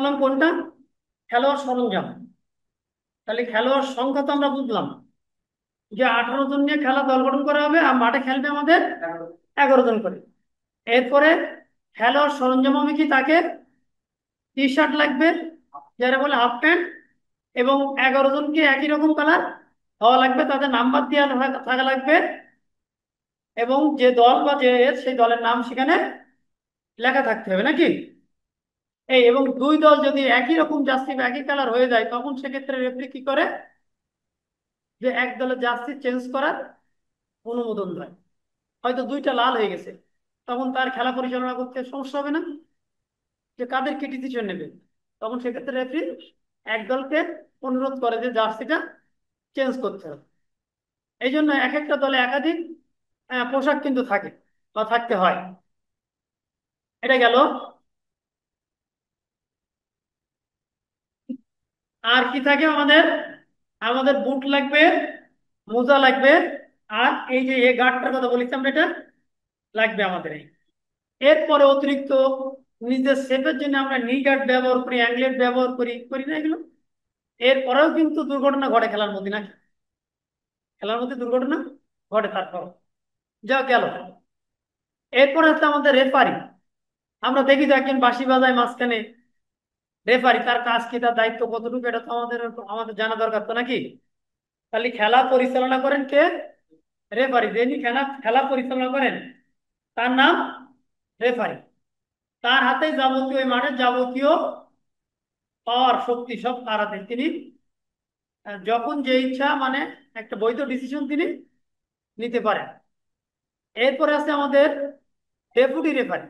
করলাম কোনটা? খেলোয়াড় সরঞ্জাম। তাহলে খেলোয়াড় সংখ্যা তো আমরা বুঝলাম যে 18 জন নিয়ে খেলা দল গঠন করা হবে, আর মাঠে খেলবে আমাদের 11 জন করে। এরপরে খেলোয়াড় সরঞ্জাম আমি কি, তাকে টি শার্ট লাগবে, যারা বলে হাফ প্যান্ট, এবং 11 জনকে একই রকম কালার হওয়া লাগবে, তাদের নাম্বার দেওয়া থাকা লাগবে, এবং যে দল বা যে সেই দলের নাম সেখানে লেখা থাকতে হবে নাকি। এই এবং দুই দল যদি একই রকম জার্সি বা একই কালার হয়ে যায়, তখন সেক্ষেত্রে রেফারি কি করে, যে এক দলের জার্সি চেঞ্জ করার অনুমোদন দেয়। হয়তো দুইটা লাল হয়ে গেছে, তখন তার খেলা পরিচালনা করতে সমস্যা হবে না, যে কাদের কি ডিসিশন নেবে। তখন সেক্ষেত্রে রেফারি এক দলকে অনুরোধ করে যে জার্সিটা চেঞ্জ করতে হবে। এই জন্য এক একটা দলে একাধিক পোশাক কিন্তু থাকে বা থাকতে হয়। এটা গেল। আর কি থাকে আমাদের? আমাদের বুট লাগবে, মোজা লাগবে, আর এই যে এই গার্ডটার কথা বলেছি আমরা, এটা লাগবে আমাদের। এরপরে অতিরিক্ত নিজের সেফের জন্য আমরা নি গার্ড ব্যবহার করি, অ্যাংলেট ব্যবহার করি, করি না এগুলো? এরপরেও কিন্তু দুর্ঘটনা ঘটে খেলার মধ্যে, নাকি? খেলার মধ্যে দুর্ঘটনা ঘটে তারপর। যা গেল। এরপরে হচ্ছে আমাদের রেফারি। আমরা দেখি যে একজন বাঁশি বাজায় মাঝখানে, রেফারি তার কাজ কি, তার দায়িত্ব কতটুকু, এটা তো আমাদের আমাদের জানা দরকার তো, নাকি? তাহলে খেলা পরিচালনা করেন কে? রেফারি। যিনি খেলা খেলা পরিচালনা করেন তার নাম রেফারি। তার হাতে যাবতীয়, ওই মাঠের যাবতীয় পাওয়ার, শক্তি সব তার হাতে। তিনি যখন যে ইচ্ছা মানে একটা বৈধ ডিসিশন তিনি নিতে পারেন। এরপরে আছে আমাদের ডেপুটি রেফারি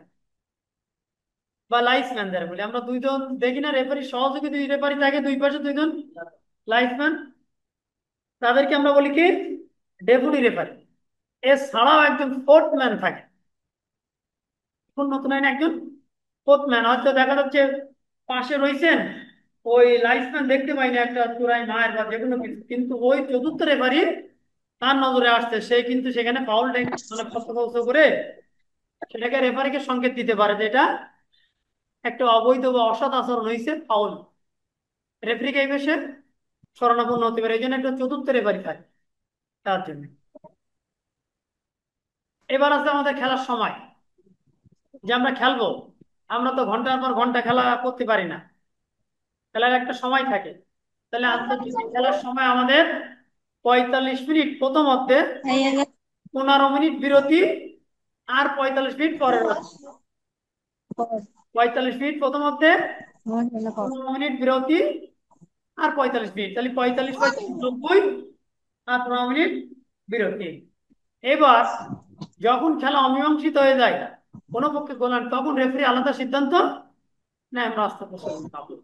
বা লাইসম্যান, যারা বলি আমরা। দুইজন দেখি না রেফারি, সহযোগী দুই রেফারি থাকে, দুই পাশে দুইজন লাইসম্যান, তাদেরকে আমরা বলি কি, ডেপুটি রেফারি। এছাড়াও একজন ফোর্থ ম্যান থাকে। কোন নতুন আইন একজন ফোর্থ ম্যান, হয়তো দেখা যাচ্ছে পাশে রয়েছেন, ওই লাইসম্যান দেখতে পাইনি একটা চূড়ায় মায়ের বা যে কোনো কিছু, কিন্তু ওই চতুর্থ রেফারি তার নজরে আসছে, সে কিন্তু সেখানে ফাউল মানে পক্ষপাত করে সেটাকে রেফারিকে সংকেত দিতে পারে যে এটা একটা অবৈধ বা অসৎ আচরণ হয়েছে, ফাউল। রেফারিকে এই বিষয়ে শরণাপন্ন হতে পারে, এই জন্য একটা চতুর্থ রেফারি থাকে তার জন্য। এবার আছে আমাদের খেলার সময়, যে আমরা খেলবো। আমরা তো ঘন্টার পর ঘন্টা খেলা করতে পারি না, খেলার একটা সময় থাকে। তাহলে আন্তর্জাতিক খেলার সময় আমাদের 45 মিনিট প্রথম অর্ধে, 15 মিনিট বিরতি, আর 45 মিনিট পরের অর্ধে। 45 মিনিট প্রথম অর্ধে, 15 মিনিট বিরতি, আর 45 মিনিট। তাহলে 45 45 90, আর 15 মিনিট বিরতি। এবার যখন খেলা অমীমাংসিত হয়ে যায়, কোনো পক্ষে গোল আনে, তখন রেফারি আলাদা সিদ্ধান্ত নেয়, আমরা আস্তে প্রচলন পাবো।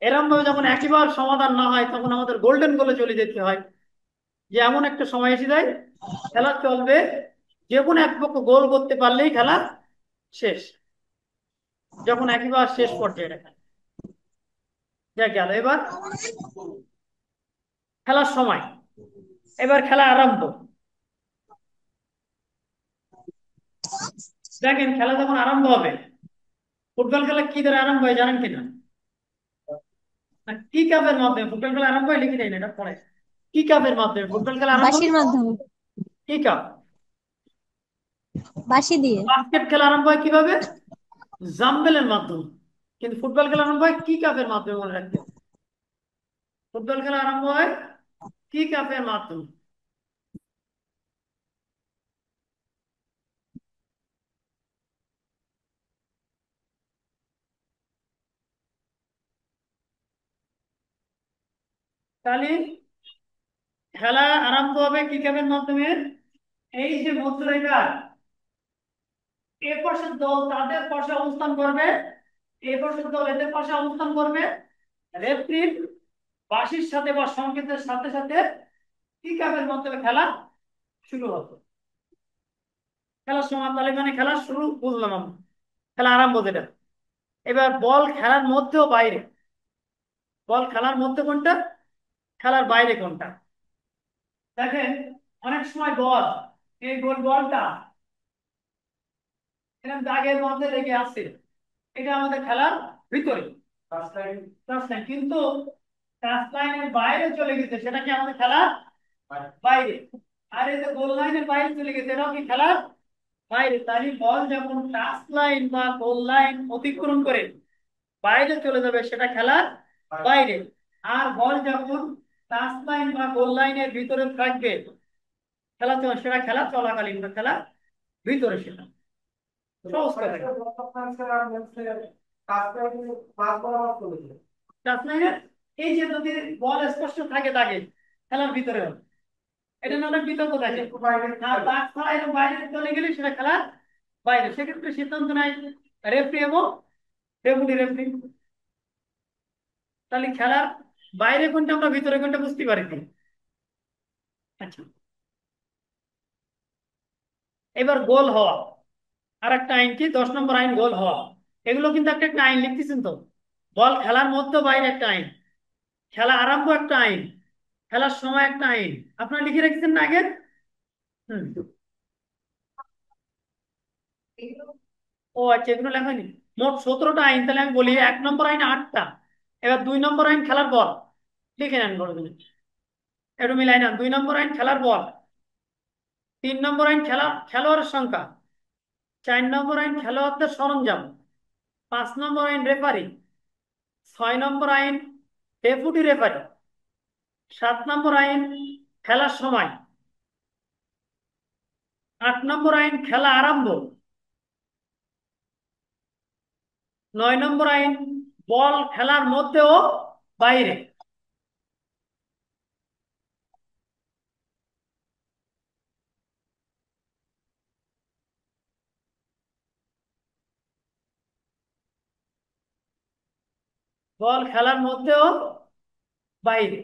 এরকম ভাবে যখন একইবার সমাধান না হয়, তখন আমাদের গোল্ডেন গোলে চলে যেতে হয়, যে এমন একটা সময় এসে যায় খেলা চলবে, যে কোনো এক পক্ষ গোল করতে পারলেই খেলা শেষ, যখন একইবার শেষ পর্যায়ে দেখা যা গেল। এবার খেলার সময়, এবার খেলা আরম্ভ। দেখেন খেলা যখন আরম্ভ হবে, ফুটবল খেলা কি ধরে আরম্ভ হয় জানেন কিনা? না, কি কাপের মাধ্যমে ফুটবল খেলা আরম্ভ হয় লিখে নেই না, এটা পড়ে। কি কাপের মাধ্যমে ফুটবল খেলা আরম্ভ হয়? বাঁশির মাধ্যমে। কি কাপ? বাঁশি দিয়ে। বাস্কেট খেলা আরম্ভ হয় কিভাবে? জাম্বেলের মাধ্যমে। কিন্তু ফুটবল খেলা আরম্ভ হয় কি কাপের মাধ্যমে, মনে রাখতে হবে। ফুটবল খেলা আরম্ভ হয় কি কাপের মাধ্যমে। তাহলে খেলা আরম্ভ হবে কি কাপের মাধ্যমে? এই যে মধ্যরেখা, এ পাশের দল তাদের পাশে অবস্থান করবে, এ পাশের দল এদের পাশে অবস্থান করবে। রেফরির বাঁশির সাথে বা সংকেতের সাথে সাথে কি কাপের মাধ্যমে খেলা শুরু হবে। খেলার সময় তাহলে মানে খেলার শুরু বুঝলাম আমরা, খেলা আরম্ভ যেটা। এবার বল খেলার মধ্যেও বাইরে, বল খেলার মধ্যে কোনটা, খেলার বাইরে কোনটা। দেখেন অনেক সময় বল, এই গোল বলটা এরকম দাগের মধ্যে লেগে আছে, এটা আমাদের খেলার ভিতরে। টাচ লাইন, কিন্তু টাচ লাইনের বাইরে চলে গেছে, সেটা কি আমাদের খেলার বাইরে। আর এই যে গোল লাইনের বাইরে চলে গেছে, এটাও কি খেলার বাইরে। তাহলে বল যখন টাচ লাইন বা গোল লাইন অতিক্রম করে বাইরে চলে যাবে, সেটা খেলার বাইরে। আর বল যখন টাচ লাইন বা গোল লাইনের ভিতরে থাকবে, খেলা চলে, সেটা খেলা চলাকালীন বা খেলা ভিতরে, সেটা সহজ কথা। টাচ লাইনের এই যে যদি বল স্পষ্ট থাকে তাকে খেলার ভিতরে হবে, এটা না অনেক বিতর্ক থাকে। আর দাগ ছাড়া এরকম বাইরে চলে গেলে সেটা খেলার বাইরে, সেক্ষেত্রে সিদ্ধান্ত নেয় রেফারি এবং রেফারি। তাহলে খেলার বাইরে কোনটা আমরা ভিতরে কোনটা বুঝতে পারি কি? আচ্ছা, এবার গোল হওয়া আর একটা আইন কি, 10 নম্বর আইন গোল হওয়া। এগুলো কিন্তু একটা একটা আইন লিখতেছেন তো। বল খেলার মধ্যে বাইরে একটা আইন, খেলা আরম্ভ একটা আইন, খেলার সময় একটা আইন। আপনারা লিখে রেখেছেন না আগে? হুম। ও আচ্ছা, এগুলো লেখা হয়নি। মোট 17টা আইন, তাহলে আমি বলি 1 নম্বর আইন 8টা। এবার 2 নম্বর আইন খেলার বল, লিখে নেন বড় দিন, একটু মিলাই না। 2 নম্বর আইন খেলার বল। 3 নম্বর আইন খেলোয়াড়ের সংখ্যা। 4 নম্বর আইন খেলোয়াড়দের সরঞ্জাম। 5 নম্বর আইন রেফারি। 6 নম্বর আইন ডেপুটি রেফারি। 7 নম্বর আইন খেলার সময়। 8 নম্বর আইন খেলা আরম্ভ। 9 নম্বর আইন বল খেলার মধ্যে ও বাইরে। বল খেলার মধ্যে ও বাইরে।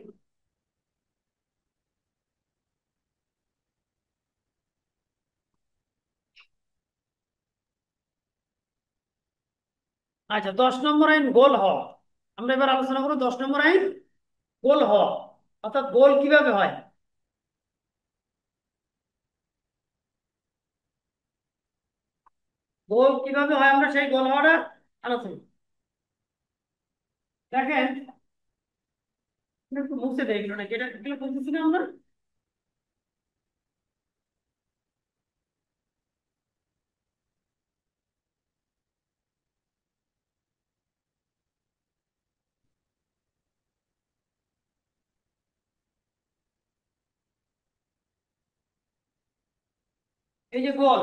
আচ্ছা, 10 নম্বর আইন গোল হওয়া। আমরা এবার আলোচনা করবো 10 নম্বর আইন গোল হওয়া, অর্থাৎ গোল কিভাবে হয়। গোল কিভাবে হয় আমরা সেই গোল হওয়াটা আলোচনা দেখেন। একটু মুছে দেয় এগুলো নাকি, এটা এগুলো বলতেছি না আমরা। এই যে গোল,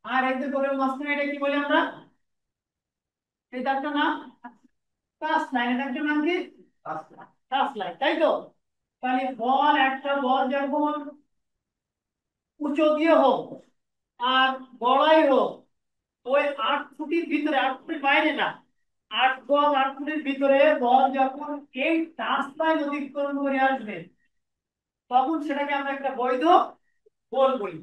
আর এই যে গোলের মাঝখানে এটা কি বলি আমরা, এই দাগটার নাম টাচ লাইন। এটা একটা নাম কি, টাচ লাইন, তাই তো। তাহলে বল, একটা বল যখন উঁচু দিয়ে হোক আর বড়াই হোক, ওই 8 ফুটের ভিতরে, 8 ফুটের বাইরে না, 8 গজ 8 ফুটের ভিতরে বল যখন এই টাচ লাইন অতিক্রম করে আসবে, তখন সেটাকে আমরা একটা বৈধ গোল বলি।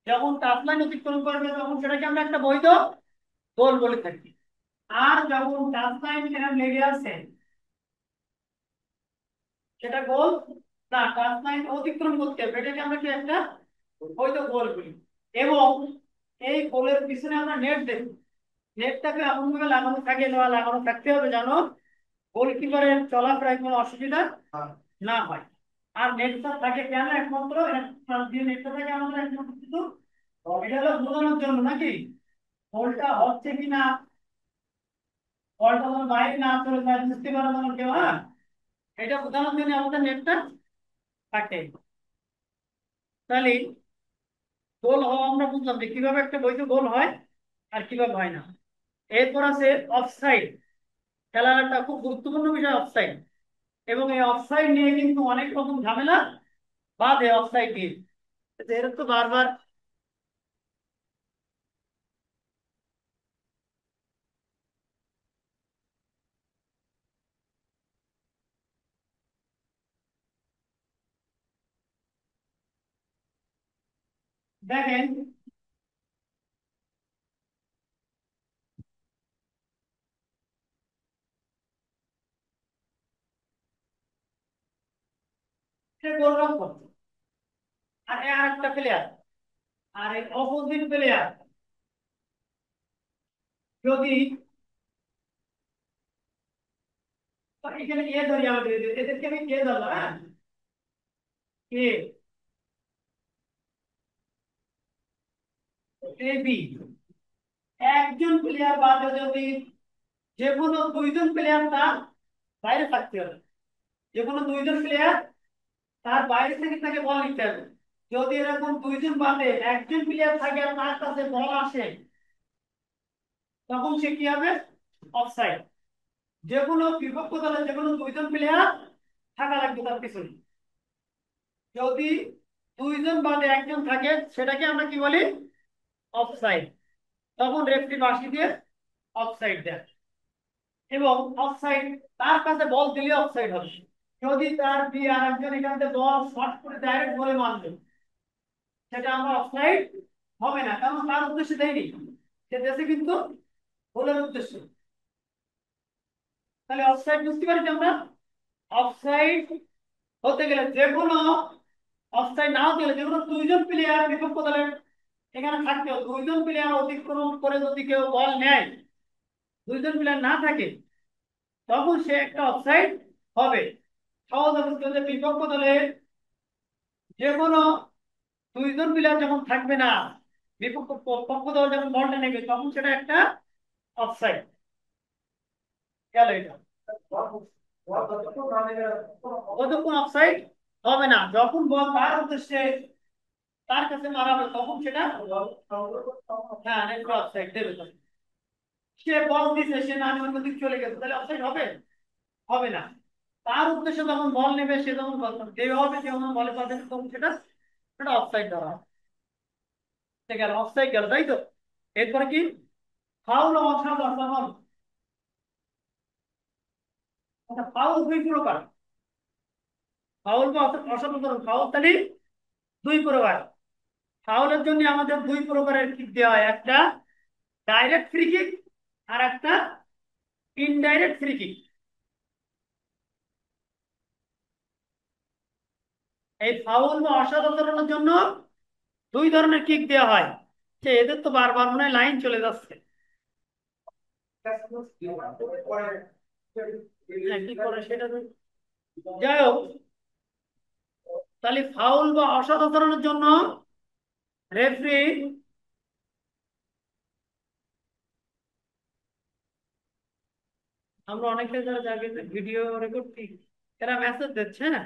যখন টাচ লাইন অতিক্রম করবে তখন সেটাকে আমরা একটা বৈধ গোল বলে থাকি। আর যখন টাচ লাইন এরকম লেগে আছে, সেটা গোল না, টাচ লাইন অতিক্রম করতে হবে, এটাকে আমরা কি একটা বৈধ গোল বলি। এবং এই গোলের পিছনে আমরা নেট দেখি, নেটটাকে এমন ভাবে লাগানো থাকে বা লাগানো থাকতে হবে যেন গোলকিপারের চলাফেরায় কোনো অসুবিধা না হয়। আর নেটটা থাকে কেন, একমাত্র যে নেটটা থাকে আমাদের একমাত্র কিন্তু এটা হলো বোঝানোর জন্য নাকি, বলটা হচ্ছে কিনা, বলটা যেন বাইরে না চলে যায়, বুঝতে পারো যেন কেউ, হ্যাঁ, এটা বোঝানোর জন্য আমাদের নেটটা থাকে। তাহলে গোল হওয়া আমরা বুঝলাম যে কিভাবে একটা বৈধ গোল হয় আর কিভাবে হয় না। এরপর আছে অফসাইড। খেলার একটা খুব গুরুত্বপূর্ণ বিষয় অফসাইড। এবং এই অফসাইড নিয়ে কিন্তু অনেক রকম ঝামেলা বাধে অফসাইড নিয়ে, এর তো বারবার দেখেন। সে গোলরক্ষক, আর এ আর একটা প্লেয়ার, আর এই অপোজিট প্লেয়ার যদি তো এখানে এ ধরি আমাদের এদেরকে আমি কে ধরলাম, হ্যাঁ, এ, এ বি। একজন প্লেয়ার বাদে যদি যে কোনো দুইজন প্লেয়ার তার বাইরে থাকতে হবে, যে কোনো দুইজন প্লেয়ার তার বাইরে থেকে তাকে বল নিতে হবে। যদি এরকম দুইজন বাদে একজন প্লেয়ার থাকে আর তার কাছে বল আসে, তখন সে কি হবে? অফসাইড। যে কোনো বিপক্ষ দলে যে কোনো দুইজন প্লেয়ার থাকা লাগবে তার পিছনে। যদি দুইজন বাদে একজন থাকে সেটাকে আমরা কি বলি? অফসাইড। তখন রেফারি বাঁশি দিয়ে অফসাইড দেয়। এবং অফসাইড, তার কাছে বল দিলে অফসাইড হবে। যদি তার দিয়ে আর একজন এখান থেকে বল শর্ট করে ডাইরেক্ট বলে মারবে, সেটা আমরা অফসাইড হবে না, কারণ তার উদ্দেশ্যে দেয়নি, সে দেশে কিন্তু ভুলের উদ্দেশ্য। তাহলে অফসাইড বুঝতে পারছি আমরা। অফসাইড হতে গেলে যে কোনো, অফসাইড না হতে গেলে যে কোনো দুইজন প্লেয়ার বিপক্ষ দলের এখানে থাকতে হবে। দুইজন প্লেয়ার অতিক্রম করে যদি কেউ বল নেয়, দুইজন প্লেয়ার না থাকে, তখন সে একটা অফসাইড হবে। সহজ অবস্থা যে বিপক্ষ দলের যে কোনো দুইজন প্লেয়ার যখন থাকবে না, বিপক্ষ পক্ষ দল যখন বলটা নেবে, তখন সেটা একটা অফসাইড গেল। এটা কতক্ষণ অফসাইড হবে না, যখন বল তার উদ্দেশ্যে তার কাছে মারা হবে তখন সেটা, হ্যাঁ, অফসাইড দেবে তখন। সে বল দিছে, সে না অন্য দিক চলে গেছে, তাহলে অফসাইড হবে? হবে না। তার উদ্দেশ্যে যখন বল নেবে, সে যখন বল দেবে হবে, সে যখন বলে পাবে তখন সেটা সেটা অফসাইড ধরা হবে। ঠিক গেল, অফসাইড গেল, তাই তো। এরপরে কি? ফাউল ও অসাধারণ। আচ্ছা, ফাউল দুই প্রকার। ফাউল বা অসাধারণ, ফাউল তাহলে দুই প্রকার। ফাউলের জন্য আমাদের দুই প্রকারের কিক দেওয়া হয়, একটা ডাইরেক্ট ফ্রি কিক আর একটা ইনডাইরেক্ট ফ্রি কিক। এই ফাউল বা অসাধারণের জন্য দুই ধরনের কিক দেওয়া হয়। যে এদের তো বারবার মনে হয় লাইন চলে যাচ্ছে। হ্যাঁ, কি করে সেটা যাই হোক। তাহলে ফাউল বা অসাধারণের জন্য রেফারি, আমরা অনেকে যারা যাকে ভিডিও রেকর্ড করি, এরা মেসেজ দিচ্ছে না।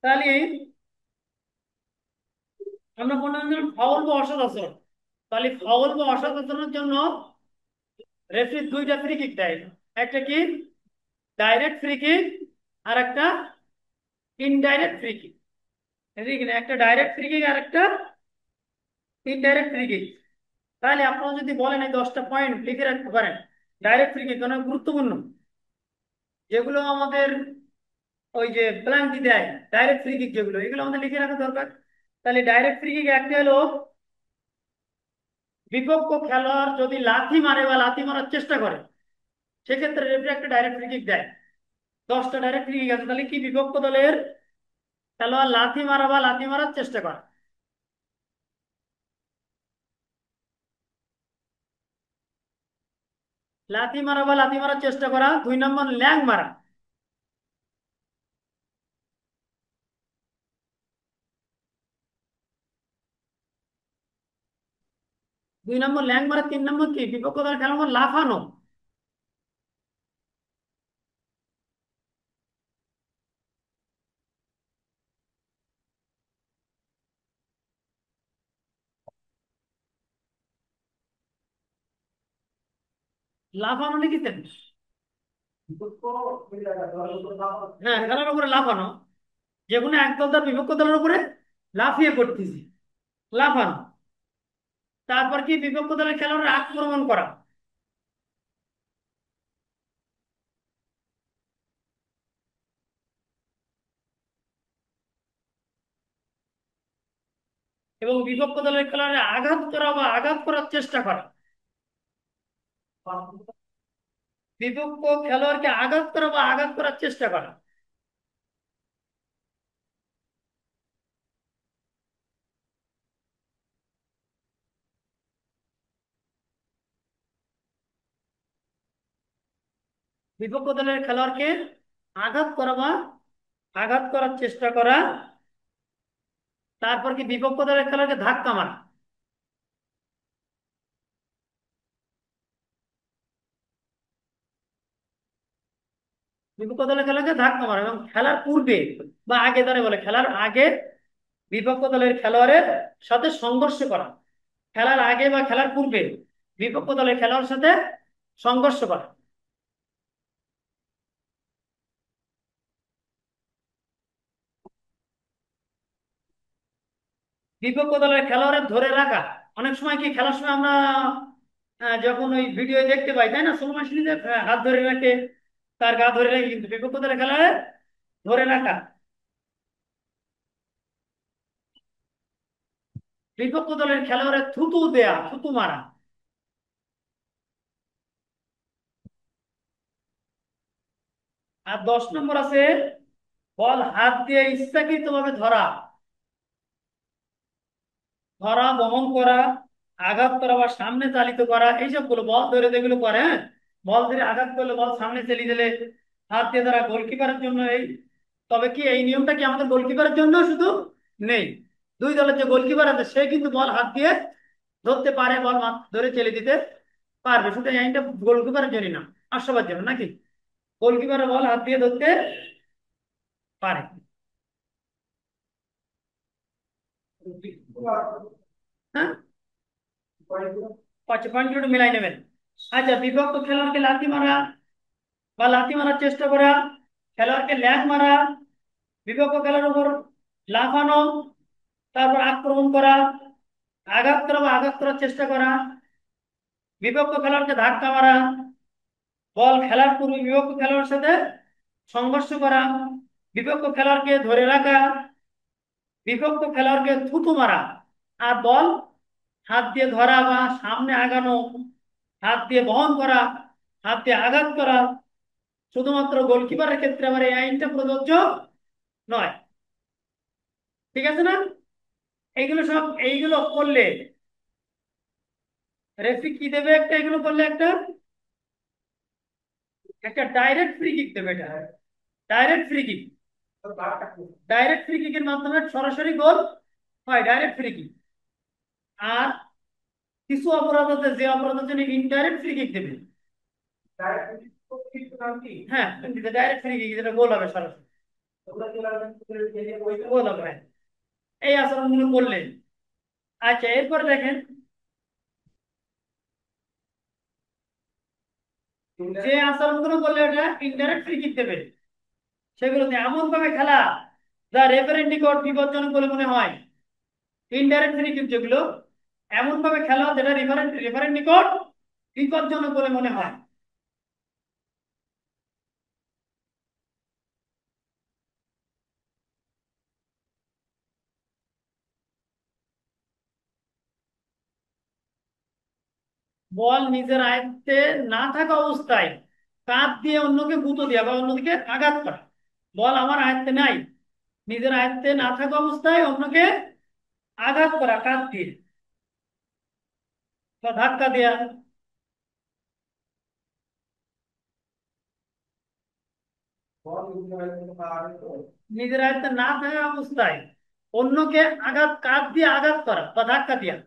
তাহলে আমরা মনে হয় ফাউল বা অসাধারণ। তাহলে ফাউল বা অসাধারণের জন্য রেফারি দুইটা ফ্রি কিক দেয়। একটা কি ডাইরেক্ট ফ্রি কিক, আর একটা ইনডাইরেক্ট ফ্রি কিক। এদিকে না, একটা ডাইরেক্ট ফ্রি কিক আর একটা ইনডাইরেক্ট ফ্রি কিক। তাহলে আপনারা যদি বলেন এই 10টা পয়েন্ট লিখে রাখতে পারেন। ডাইরেক্ট ফ্রি কিক অনেক গুরুত্বপূর্ণ, যেগুলো আমাদের ওই যে প্লান্টি দেয়, ডাইরেক্ট ফ্রি কিক যেগুলো, এগুলো আমাদের লিখে রাখা দরকার। তাহলে ডাইরেক্ট ফ্রি কিক একটা হলো বিপক্ষ খেলোয়াড় যদি লাথি মারে বা লাথি মারার চেষ্টা করে, সেক্ষেত্রে রেফারি একটা ডাইরেক্ট ফ্রি কিক দেয়। 10টা ডাইরেক্ট ফ্রি কিক আছে, তাহলে কি বিপক্ষ দলের খেলোয়াড় লাথি মারা বা লাথি মারার চেষ্টা করে, লাথি মারা বা লাথি মারার চেষ্টা করা। 2 নম্বর ল্যাং মারা। 2 নম্বর ল্যাং মারা। 3 নম্বর কি বিপক্ষ দলের খেলোয়াড় লাফানো। লাফানো লিখেছেন? হ্যাঁ, খেলার উপরে লাফানো, যে কোনো একদল তার বিপক্ষ দলের উপরে লাফিয়ে পড়তেছে, লাফানো। তারপর কি বিপক্ষ দলের খেলোয়াড় আক্রমণ করা। এবং বিপক্ষ দলের খেলোয়াড়ে আঘাত করা বা আঘাত করার চেষ্টা করা। বিপক্ষ খেলোয়াড়কে আঘাত করা বা আঘাত করার চেষ্টা করা। বিপক্ষ দলের খেলোয়াড়কে আঘাত করা বা আঘাত করার চেষ্টা করা, তারপর কি বিপক্ষ দলের খেলোয়াড়কে ধাক্কা মারা। বিপক্ষ দলের খেলোয়াড়কে ধাক্কা মারা এবং খেলার পূর্বে বা আগে ধরে বলে খেলার আগে বিপক্ষ দলের খেলোয়াড়ের সাথে সংঘর্ষ করা। খেলার আগে বা খেলার পূর্বে বিপক্ষ দলের খেলোয়াড়ের সাথে সংঘর্ষ করা। বিপক্ষ দলের খেলোয়াড়ের ধরে রাখা। অনেক সময় কি খেলার সময় আমরা যখন ওই ভিডিও দেখতে পাই, তাই না, সুলমান সিং হাত ধরে রাখে, তার গা ধরে রাখে, কিন্তু বিপক্ষ দলের খেলোয়াড়ের ধরে রাখা। বিপক্ষ দলের খেলোয়াড়ের থুতু দেয়া, থুতু মারা। আর 10 নম্বর আছে বল হাত দিয়ে ইচ্ছাকৃতভাবে ধরা, ধরা, বহন করা, আঘাত করা বা সামনে চালিত করা, এইসব গুলো বল ধরে যেগুলো করে, হ্যাঁ, বল ধরে আঘাত করলে, বল সামনে চালিয়ে দিলে, হাত দিয়ে ধরা গোলকিপারের জন্য এই। তবে কি এই নিয়মটা কি আমাদের গোলকিপারের জন্য শুধু নেই, দুই দলের যে গোলকিপার আছে সে কিন্তু বল হাত দিয়ে ধরতে পারে, বল ধরে চেলে দিতে পারবে, শুধু এই আইনটা গোলকিপারের জন্য না, আর সবার জন্য নাকি। গোলকিপারের বল হাত দিয়ে ধরতে পারে। হ্যাঁ, আচ্ছা, পয়েন্ট একটু মিলাই নেবেন। আচ্ছা, বিপক্ষ খেলোয়াড়কে লাথি মারা বা লাথি মারার চেষ্টা করা, খেলোয়াড়কে ল্যাগ মারা, বিপক্ষ খেলোয়াড়ের উপর লাফানো, তারপর আক্রমণ করা, আঘাত করা বা আঘাত করার চেষ্টা করা, বিপক্ষ খেলোয়াড়কে ধাক্কা মারা, বল খেলার পূর্বে বিপক্ষ খেলোয়াড়ের সাথে সংঘর্ষ করা, বিপক্ষ খেলোয়াড়কে ধরে রাখা, বিপক্ষ খেলোয়াড়কে থুতু মারা, আর বল হাত দিয়ে ধরা বা সামনে আগানো, হাত দিয়ে বহন করা, হাত দিয়ে আঘাত করা। শুধুমাত্র গোলকিপারের ক্ষেত্রে আবার এই আইনটা প্রযোজ্য নয়। ঠিক আছে না? এইগুলো করলে রেফরি কি দেবে, একটা এগুলো করলে একটা একটা ডাইরেক্ট ফ্রি কিক দেবে। এটা direct free kick. Direct free কিকের মাধ্যমে সরাসরি গোল হয়, ডাইরেক্ট ফ্রি কিক। আর কিছু অপরাধ আছে যে অপরাধের জন্য ইনডাইরেক্ট ফ্রি কিক দেবে। হ্যাঁ, ডাইরেক্ট ফ্রি কিক, যেটা গোল হবে সরাসরি, গোল হবে, হ্যাঁ। এই আচরণগুলো করলেন। আচ্ছা, এরপর দেখেন যে আচরণগুলো করলে এটা ইনডাইরেক্ট ফ্রি কিক দেবে, সেগুলোতে এমন ভাবে খেলা যা রেফারির নিকট বিপজ্জনক বলে মনে হয়। ইনডাইরেক্ট ফ্রি কিক যেগুলো, এমন ভাবে খেলা যেটা রেফারির নিকট বিপজ্জনক বলে মনে হয়। বল নিজের আয়ত্তে না থাকা অবস্থায় কাঁধ দিয়ে অন্যকে গুঁতো দেওয়া বা অন্যদিকে আঘাত করা। বল আমার আয়ত্তে নাই, নিজের আয়ত্তে না থাকা অবস্থায় অন্যকে আঘাত করা কাঁধ দিয়ে বা ধাক্কা দেয়া। নিজের আয়ত্তে না থাকা অবস্থায় অন্যকে কাঁধ দিয়ে আঘাত করা বা ধাক্কা দেয়া।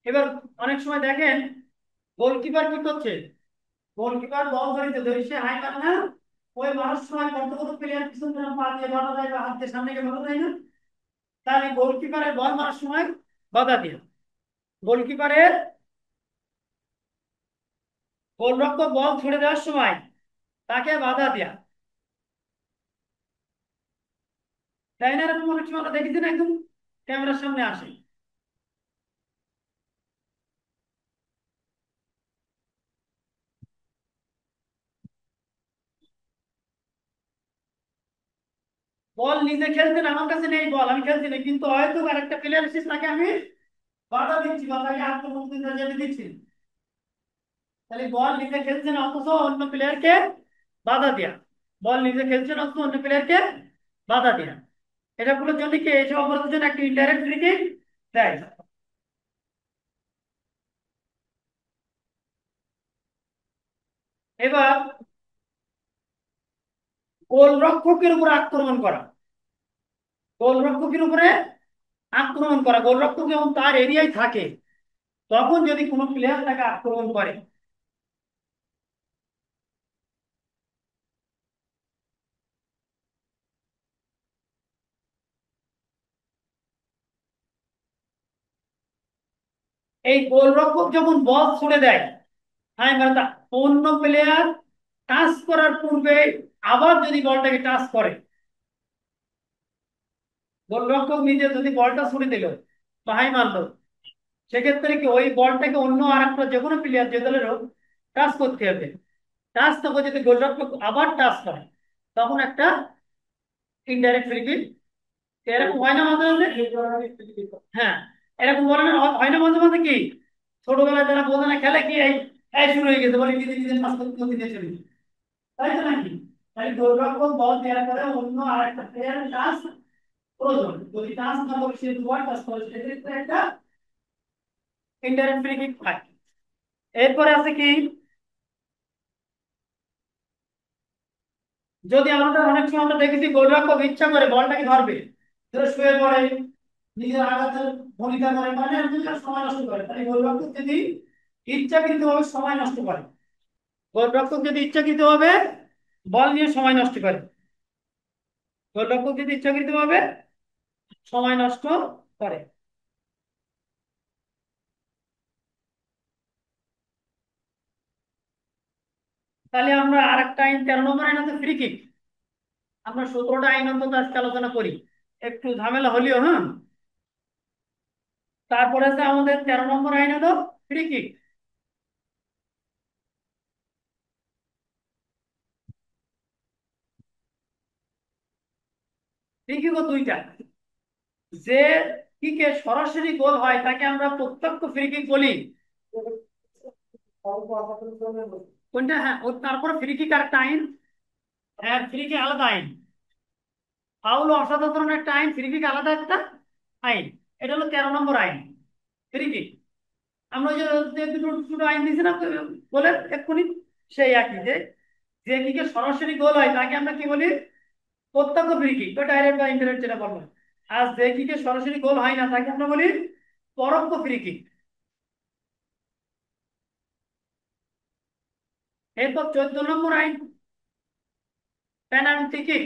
এবার অনেক সময় দেখেন গোলকিপার কি করছে, গোলকিপার বল ধরিতে ধরে সে হাই পারে না, ওই মানুষ সময় কত কত প্লেয়ার পিছন থেকে পা দিয়ে বাধা দেয় বা হাত দিয়ে সামনে গিয়ে বাধা দেয় না, তাহলে গোলকিপারের বল মারার সময় বাধা দিয়ে, গোলকিপারের গোলরক্ষক বল ছুড়ে দেওয়ার সময় তাকে বাধা দেয়া। তাই না? এরকম অনেক সময় আমরা দেখেছি না, একদম ক্যামেরার সামনে আসে। বল নিজে খেলছেন, আমার কাছে নেই বল, আমি খেলছি না, কিন্তু হয়তো আরেকটা প্লেয়ার এসেছে, তাকে আমি বাধা দিচ্ছি বা তাকে আক্রমণ করতে যেতে দিচ্ছি। তাহলে বল নিজে খেলছেন অথচ অন্য প্লেয়ারকে বাধা দেয়া, বল নিজে খেলছেন অথচ অন্য প্লেয়ারকে বাধা দেয়া, এটাগুলোর জন্য কি এইসব অপরাধের জন্য একটা ইনডাইরেক্ট ফ্রি কিক দেয়। এবার গোলরক্ষকের উপর আক্রমণ করা, গোলরক্ষকের উপরে আক্রমণ করা, গোলরক্ষক যখন তার এরিয়ায় থাকে তখন যদি কোনো প্লেয়ার তাকে আক্রমণ করে, এই গোলরক্ষক যখন বল ছুড়ে দেয়, হ্যাঁ মানে অন্য প্লেয়ার টাচ করার পূর্বে আবার যদি বলটাকে টাচ করে, গোলরক্ষক নিজে যদি বলটা ছুড়ে দিল বা হাই মারলো, সেক্ষেত্রে কি ওই বলটাকে অন্য আর একটা যে কোনো প্লেয়ার যে দলের হোক টাচ করতে হবে। টাচ না করে যদি গোলরক্ষক আবার টাচ করে তখন একটা ইনডাইরেক্ট ফ্রি কিক। এরকম হয় না মাঝে মাঝে? হ্যাঁ, এরকম বলে না, হয় না মাঝে মাঝে? কি ছোটবেলায় যারা বোঝে না খেলে কি এই এই শুরু হয়ে গেছে বলে নিজে নিজে টাচ করতে করতে দিয়ে চলে যায়। তাই তো নাকি? তাই গোলরক্ষক বল দেওয়ার পরে অন্য আর একটা প্লেয়ার টাচ প্রয়োজন, যদি টাচ না করে সে দুবার টাচ করে সেক্ষেত্রে একটা ইনডাইরেক্ট ফ্রি কিক পায়। এরপরে আছে কি, যদি আমাদের অনেক সময় আমরা দেখেছি গোলরক্ষক ইচ্ছা করে বলটাকে ধরবে, ধরে শুয়ে পড়ে, নিজের আঘাতের ভূমিকা করে, মানে নিজের সময় নষ্ট করে। তাই গোলরক্ষক যদি ইচ্ছাকৃত ভাবে সময় নষ্ট করে, গোলরক্ষক যদি ইচ্ছাকৃত ভাবে বল নিয়ে সময় নষ্ট করে, গোলরক্ষক যদি ইচ্ছাকৃত ভাবে সময় নষ্ট করে, তাহলে আমরা আর একটা আইন 13 নম্বর আইন আছে ফ্রি কিক। আমরা 17টা আইন অন্তত আজকে আলোচনা করি, একটু ঝামেলা হলেও। হ্যাঁ, তারপরে আছে আমাদের 13 নম্বর আইন হলো ফ্রি কিক। ফ্রি কিকও দুইটা, যে কিকে সরাসরি গোল হয় তাকে আমরা প্রত্যক্ষ ফ্রি কিক বলি। কোনটা? হ্যাঁ, ও তারপরে ফ্রি কিক আর একটা আইন। হ্যাঁ, ফ্রি কিক আলাদা আইন, ফাউল ও অসাধারণ একটা আইন, ফ্রি কিক আলাদা একটা আইন। এটা হলো 13 নম্বর আইন ফ্রি কিক। আমরা ওই যে যে দুটো দুটো আইন দিয়েছি না বলে এক্ষুনি, সেই একই, যে যে কিকে সরাসরি গোল হয় তাকে আমরা কি বলি? প্রত্যক্ষ ফ্রি কিক বা ডাইরেক্ট বা ইনডাইরেক্ট যেটা বলবো। আর যে কিকে সরাসরি গোল হয় না তাকে আমরা বলি পরোক্ষ ফ্রি কিক। এরপর 14 নম্বর আইন পেনাল্টি কিক।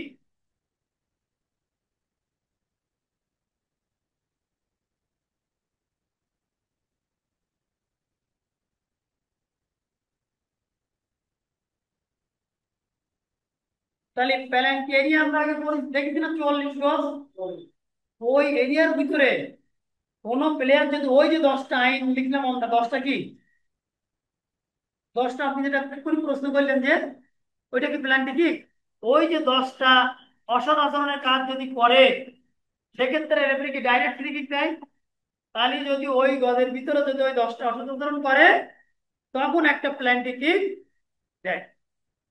তাহলে পেনাল্টি এরিয়া আমরা আগে দেখেছি না, 44 গজ। ওই এরিয়ার ভিতরে কোন প্লেয়ার যদি ওই যে 10টা আইন লিখলাম আমরা, 10টা কি, 10টা আপনি যেটা এক্ষুনি প্রশ্ন করলেন যে ওইটা কি পেনাল্টি কিক, ওই যে 10টা অসৎ আচরণের কাজ যদি করে সেক্ষেত্রে রেফারি কি ডাইরেক্ট ফ্রি কিক দেয়। তাহলে যদি ওই গজের ভিতরে যদি ওই 10টা অসৎ আচরণ করে তখন একটা পেনাল্টি কিক দেয়।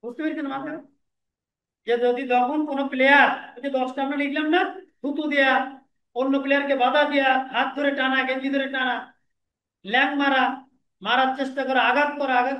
বুঝতে পেরেছেন মাথা? যে যদি তখন কোনো প্লেয়ার, ওই যে 10টা আমরা লিখলাম না, থুতু দেয়া, অন্য প্লেয়ারকে বাধা দেয়া, হাত ধরে টানা, গেঞ্জি ধরে টানা, ল্যাং মারা, মারার চেষ্টা করা, আঘাত করা, আঘাত